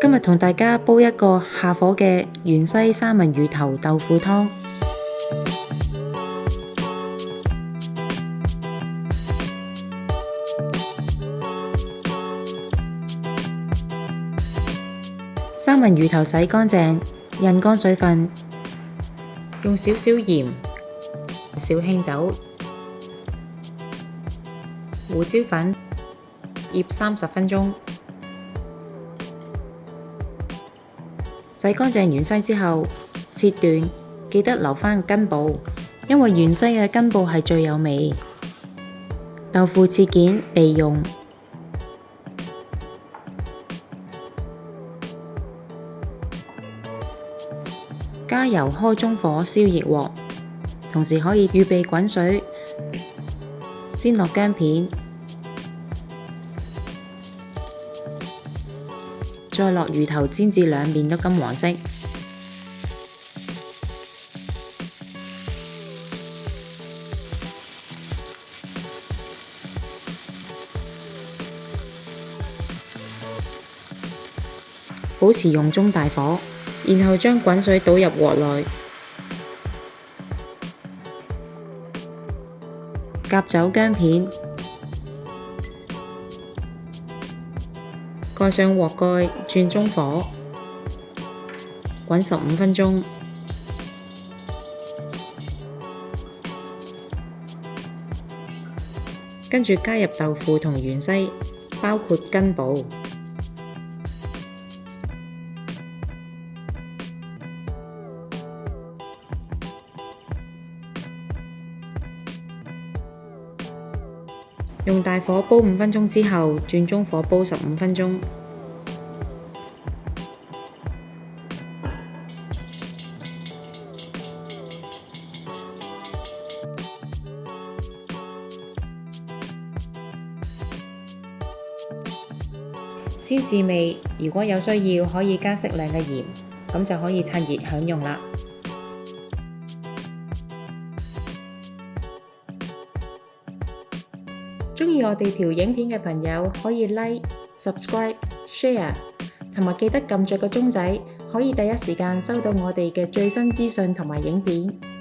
今日同大家煲一個下火嘅芫茜三文魚頭豆腐湯。三文魚頭洗乾淨，印乾水分，用少少鹽、小興酒、胡椒粉醃30分鐘。洗乾淨芫茜之後，切段，記得留返根部，因為芫茜嘅根部係最有味。豆腐切件備用。加油開中火燒熱鑊，同時可以預備滾水，先落薑片，再落魚頭煎至兩面都金黃色。保持用中大火，然後將滾水倒入鑊內，夾走薑片，蓋上鑊蓋，轉中火，滾15分鐘。跟住加入豆腐同芫茜，包括根部。用大火煲5分鐘之後，轉中火煲15分鐘。先試味，如果有需要可以加適量嘅鹽，咁就可以趁熱享用啦。鍾意我哋條影片嘅朋友可以 Like、Subscribe、Share， 同埋記得撳着個鐘仔，可以第一時間收到我哋嘅最新資訊同埋影片。